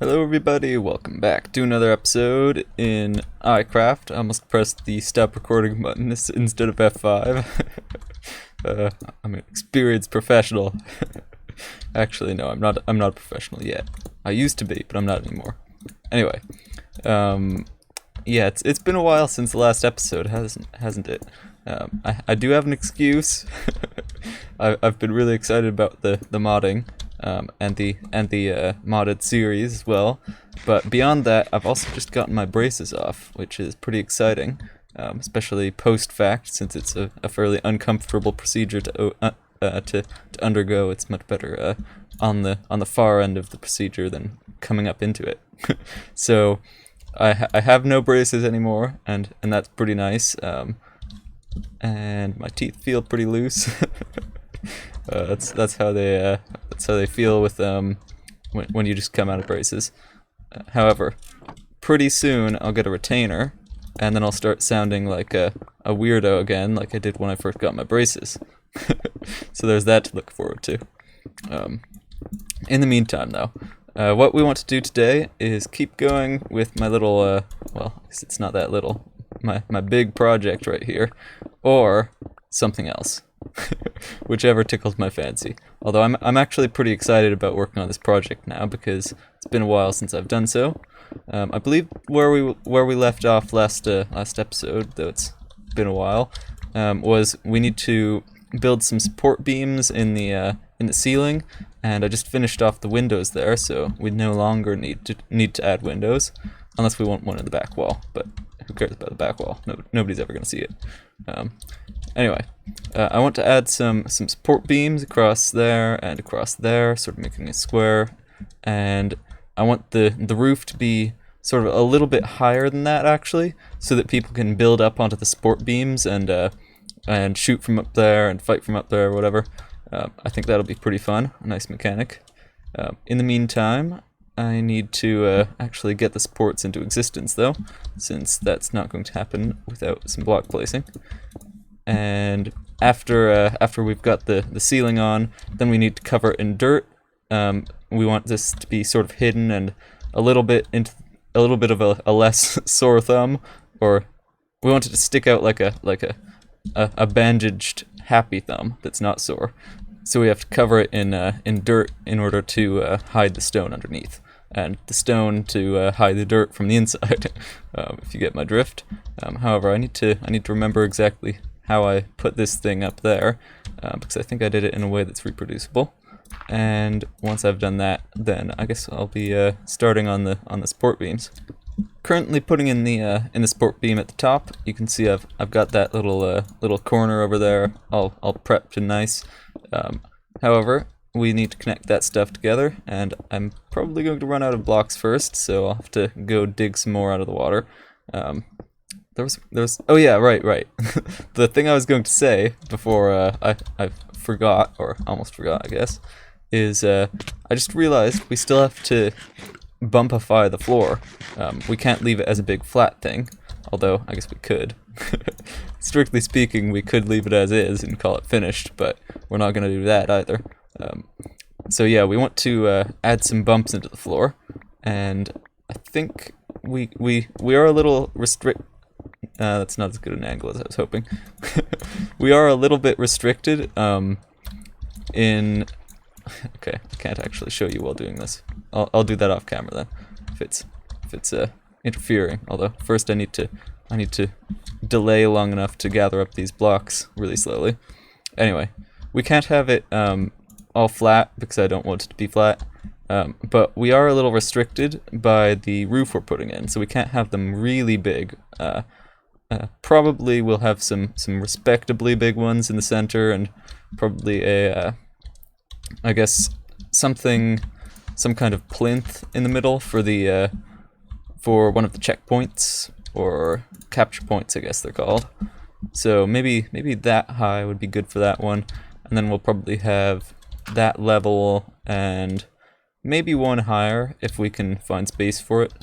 Hello everybody, welcome back to another episode in iCraft. I almost pressed the stop recording button instead of F5. I'm an experienced professional. Actually, no, I'm not a professional yet. I used to be, but I'm not anymore. Anyway, yeah, it's been a while since the last episode, hasn't it? I do have an excuse. I've been really excited about the modding. And the modded series as well, but beyond that, I've also just gotten my braces off, which is pretty exciting, especially post-fact, since it's a fairly uncomfortable procedure to undergo. It's much better on the far end of the procedure than coming up into it. So I have no braces anymore, and that's pretty nice. And my teeth feel pretty loose. That's how they feel with when you just come out of braces. However, pretty soon I'll get a retainer, and then I'll start sounding like a weirdo again, like I did when I first got my braces. So there's that to look forward to. In the meantime, though, what we want to do today is keep going with my little well, I guess it's not that little, my big project right here, or something else. Whichever tickles my fancy. Although I'm actually pretty excited about working on this project now because it's been a while since I've done so. I believe where we left off last episode, though it's been a while, was we need to build some support beams in the ceiling, and I just finished off the windows there, so we no longer need to add windows unless we want one in the back wall. But who cares about the back wall? Nobody's ever going to see it. Anyway, I want to add some support beams across there and across there, sort of making a square, and I want the roof to be sort of a little bit higher than that, actually, so that people can build up onto the support beams and shoot from up there and fight from up there or whatever. I think that'll be pretty fun, a nice mechanic. In the meantime, I need to actually get the supports into existence, though, since that's not going to happen without some block placing. And after we've got the ceiling on, then we need to cover it in dirt. We want this to be sort of hidden and a little bit of a less sore thumb, or we want it to stick out like a bandaged happy thumb that's not sore. So we have to cover it in dirt in order to hide the stone underneath, and the stone to hide the dirt from the inside. If you get my drift. However, I need to remember exactly how I put this thing up there, because I think I did it in a way that's reproducible. And once I've done that, then I guess I'll be starting on the support beams. Currently putting in the support beam at the top. You can see I've got that little corner over there all prepped and nice. However, we need to connect that stuff together, and I'm probably going to run out of blocks first, so I'll have to go dig some more out of the water. Oh yeah, right. The thing I was going to say before I forgot, or almost forgot, I guess, is I just realized we still have to bumpify the floor. We can't leave it as a big flat thing, although I guess we could. Strictly speaking, we could leave it as is and call it finished, but we're not going to do that either. So yeah, we want to add some bumps into the floor, and I think we are a little that's not as good an angle as I was hoping. We are a little bit restricted in... Okay, I can't actually show you while doing this. I'll do that off camera then, if it's interfering. Although first I need to delay long enough to gather up these blocks really slowly. Anyway, we can't have it all flat because I don't want it to be flat. But we are a little restricted by the roof we're putting in, so we can't have them really big. Probably we'll have some respectably big ones in the center, and probably I guess some kind of plinth in the middle for for one of the checkpoints, or capture points, I guess they're called. So maybe that high would be good for that one, and then we'll probably have that level and maybe one higher if we can find space for it.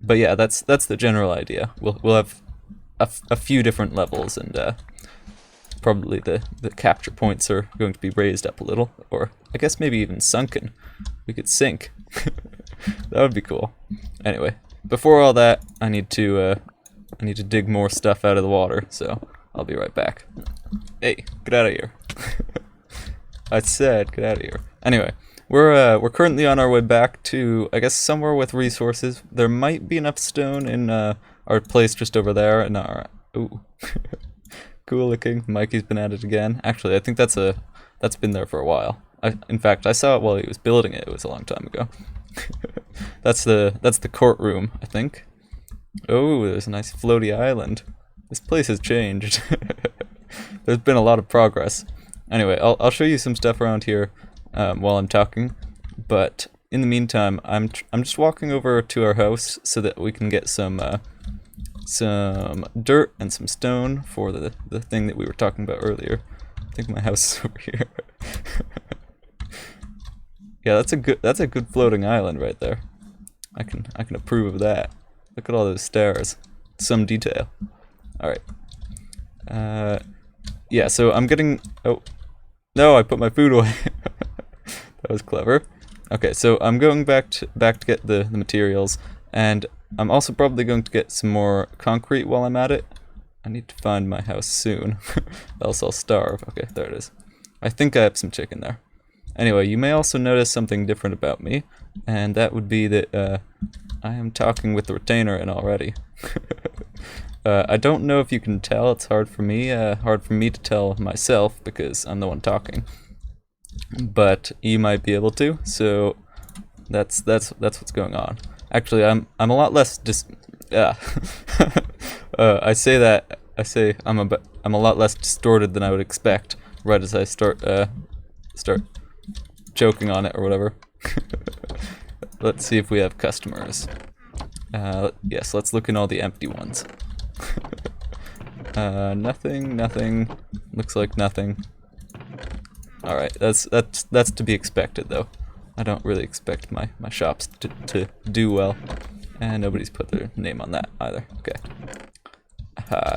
But yeah, that's the general idea. We'll have a few different levels, and probably the capture points are going to be raised up a little, or I guess maybe even sunken. We could sink. That would be cool. Anyway, before all that, I need to dig more stuff out of the water, so I'll be right back. Hey, get out of here. I said get out of here. Anyway, we're currently on our way back to, I guess, somewhere with resources. There might be enough stone in our place just over there, and our ooh, cool looking. Mikey's been at it again. Actually, I think that's been there for a while. In fact, I saw it while he was building it. It was a long time ago. That's the courtroom, I think. Oh, there's a nice floaty island. This place has changed. There's been a lot of progress. Anyway, I'll show you some stuff around here while I'm talking. But in the meantime, I'm just walking over to our house so that we can get some dirt and some stone for the thing that we were talking about earlier. I think my house is over here. Yeah, that's a good floating island right there. I can approve of that. Look at all those stars. Some detail. All right. Yeah, so I'm getting. Oh, no! I put my food away. That was clever. Okay, so I'm going back to get the materials, and I'm also probably going to get some more concrete while I'm at it. I need to find my house soon, else I'll starve. Okay, there it is. I think I have some chicken there. Anyway, you may also notice something different about me, and that would be that I am talking with the retainer in already. I don't know if you can tell. It's hard for me to tell myself because I'm the one talking. But you might be able to. So that's what's going on. Actually, I'm a lot less I say I'm a lot less distorted than I would expect right as I start joking on it or whatever. Let's see if we have customers. Yes, let's look in all the empty ones. Nothing. Looks like nothing. Alright, that's to be expected though. I don't really expect my shops to do well. And nobody's put their name on that either. Okay.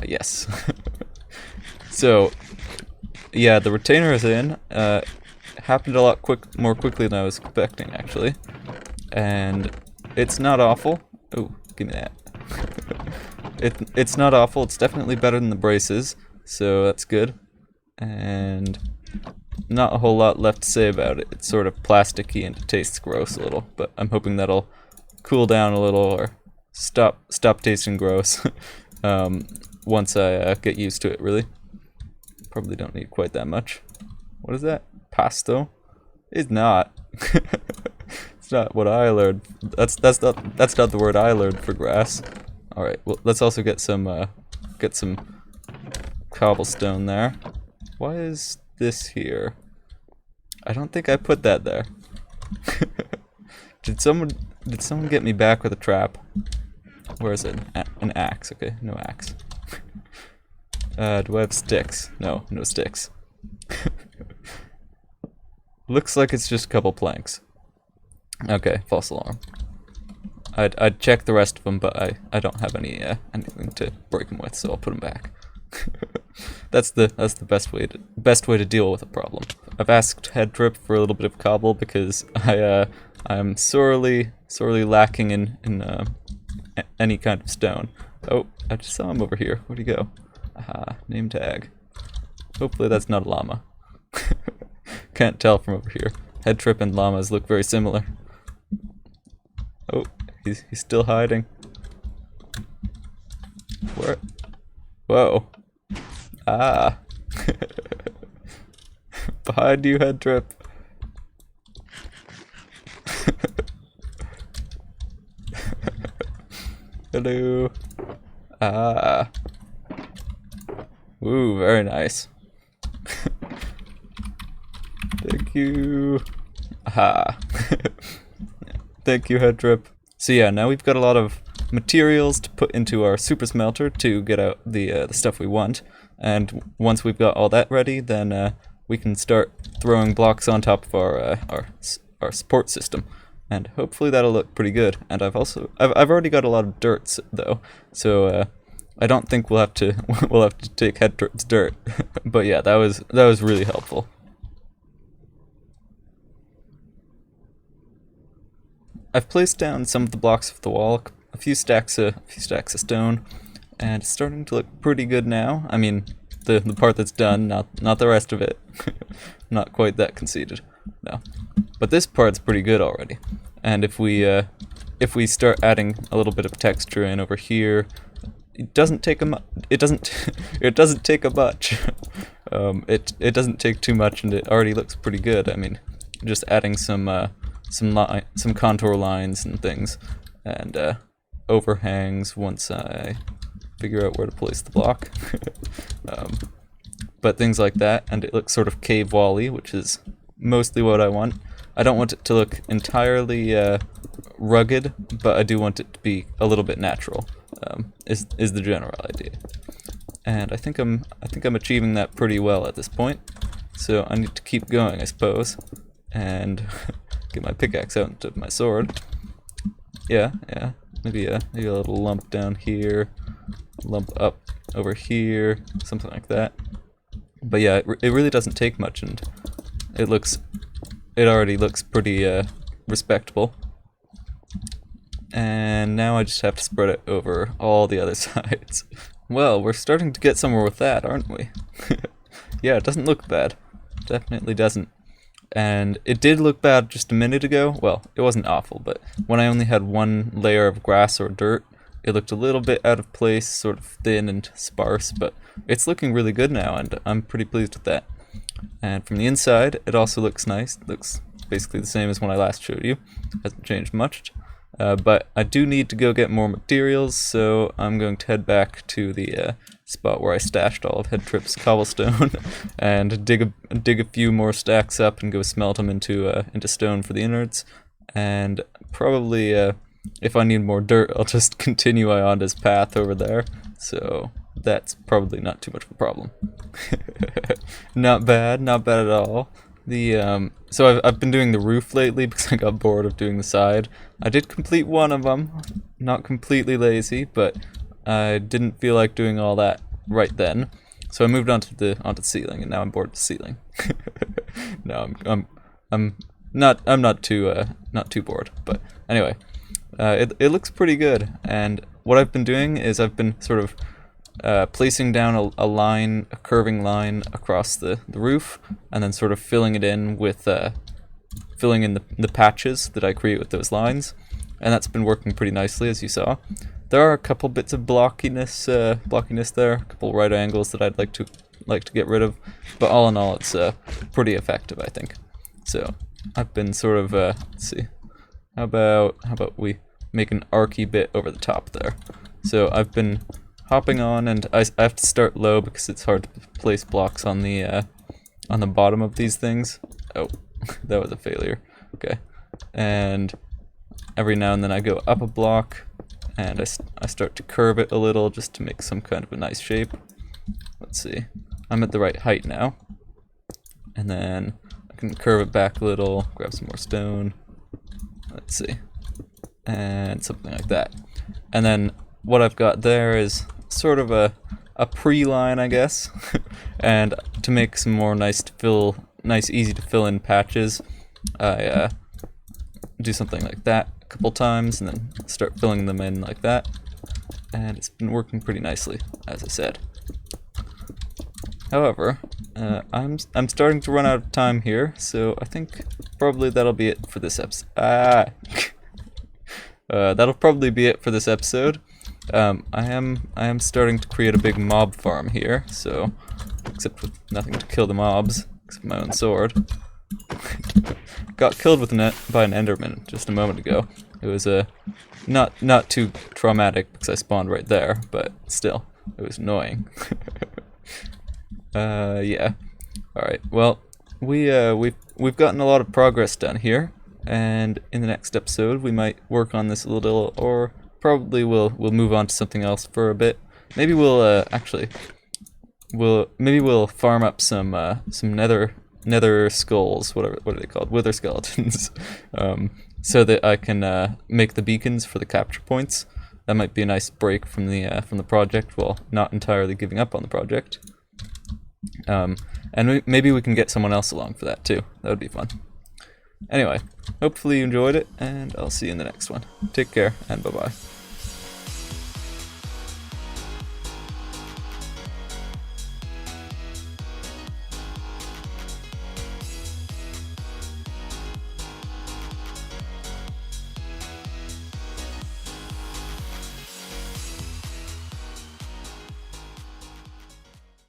Yes. So, yeah, the retainer is in. Happened a lot more quickly than I was expecting, actually. And it's not awful. Oh, give me that. It's not awful. It's definitely better than the braces, so that's good. And not a whole lot left to say about it. It's sort of plasticky and it tastes gross a little, but I'm hoping that'll cool down a little or stop tasting gross once I get used to it, really. Probably don't need quite that much. What is that? Pasto? It's not. It's not what I learned. That's not the word I learned for grass. All right. Well, let's also get some cobblestone there. Why is this here? I don't think I put that there. Did someone get me back with a trap? Where is it? An axe. Okay, no axe. Do I have sticks? No sticks. Looks like it's just a couple planks. Okay, false alarm. I'd check the rest of them, but I don't have anything to break them with, so I'll put them back. That's the best way to deal with a problem. I've asked Headtrip for a little bit of cobble because I'm sorely lacking in any kind of stone. Oh, I just saw him over here. Where'd he go? Aha, name tag. Hopefully that's not a llama. Can't tell from over here. Headtrip and llamas look very similar. Oh, he's still hiding. Where? Whoa. Ah. Behind you, Headtrip. Hello. Ah. Ooh, very nice. Thank you. Aha. Thank you, Headtrip. So yeah, now we've got a lot of materials to put into our super smelter to get out the stuff we want. And once we've got all that ready, then we can start throwing blocks on top of our support system. And hopefully that'll look pretty good. And I've already got a lot of dirt though, so I don't think we'll have to take Headtrip's dirt. But yeah, that was really helpful. I've placed down some of the blocks of the wall, a few stacks of stone, and it's starting to look pretty good now. I mean, the part that's done, not the rest of it. Not quite that conceited, no. But this part's pretty good already. And if we start adding a little bit of texture in over here, it doesn't take it doesn't take a much. It doesn't take too much, and it already looks pretty good. I mean, just adding some contour lines and things, and overhangs once I figure out where to place the block. But things like that, and it looks sort of cave wall-y, which is mostly what I want. I don't want it to look entirely rugged, but I do want it to be a little bit natural. Is the general idea, and I think I'm achieving that pretty well at this point. So I need to keep going, I suppose, and get my pickaxe out instead of my sword. Yeah, maybe a little lump down here, lump up over here, something like that. But yeah, it really doesn't take much, and it already looks pretty respectable. And now I just have to spread it over all the other sides. Well, we're starting to get somewhere with that, aren't we? Yeah, it doesn't look bad. Definitely doesn't. And it did look bad just a minute ago. Well, it wasn't awful, but when I only had one layer of grass or dirt, it looked a little bit out of place, sort of thin and sparse, but it's looking really good now, and I'm pretty pleased with that. And from the inside, it also looks nice. It looks basically the same as when I last showed you. Hasn't changed much. But I do need to go get more materials, so I'm going to head back to the spot where I stashed all of Headtrip's cobblestone and dig a few more stacks up and go smelt them into stone for the innards. And probably, if I need more dirt, I'll just continue Ionda's path over there. So that's probably not too much of a problem. Not bad at all. So I've been doing the roof lately because I got bored of doing the side. I did complete one of them, not completely lazy, but I didn't feel like doing all that right then. So I moved onto the ceiling, and now I'm bored of the ceiling. No, I'm not too bored, but anyway, it looks pretty good. And what I've been doing is I've been sort of placing down a curving line across the roof, and then sort of filling it in with filling in the patches that I create with those lines, and that's been working pretty nicely, as you saw. There are a couple bits of blockiness there, a couple right angles that I'd like to get rid of, but all in all, it's pretty effective, I think. So I've been sort of let's see, how about we make an archy bit over the top there. So I've been hopping on, and I have to start low because it's hard to place blocks on the bottom of these things. Oh, that was a failure. Okay, and every now and then I go up a block, and I start to curve it a little just to make some kind of a nice shape. Let's see, I'm at the right height now, and then I can curve it back a little, grab some more stone. Let's see, and something like that. And then what I've got there is sort of a pre-line, I guess. And to make some more nice, easy to fill in patches, I do something like that a couple times, and then start filling them in like that. And it's been working pretty nicely, as I said. However, I'm starting to run out of time here, so I think probably that'll be it for this episode. That'll probably be it for this episode. I am starting to create a big mob farm here, so except with nothing to kill the mobs except my own sword. Got killed by an enderman just a moment ago. It was not too traumatic because I spawned right there, but still, it was annoying. Yeah. All right. Well, we've gotten a lot of progress done here, and in the next episode we might work on this a little, or probably we'll move on to something else for a bit. Maybe we'll farm up some nether skulls, what are they called? Wither skeletons, so that I can make the beacons for the capture points. That might be a nice break from the project, while not entirely giving up on the project. And maybe we can get someone else along for that too. That would be fun. Anyway, hopefully you enjoyed it, and I'll see you in the next one. Take care, and bye-bye.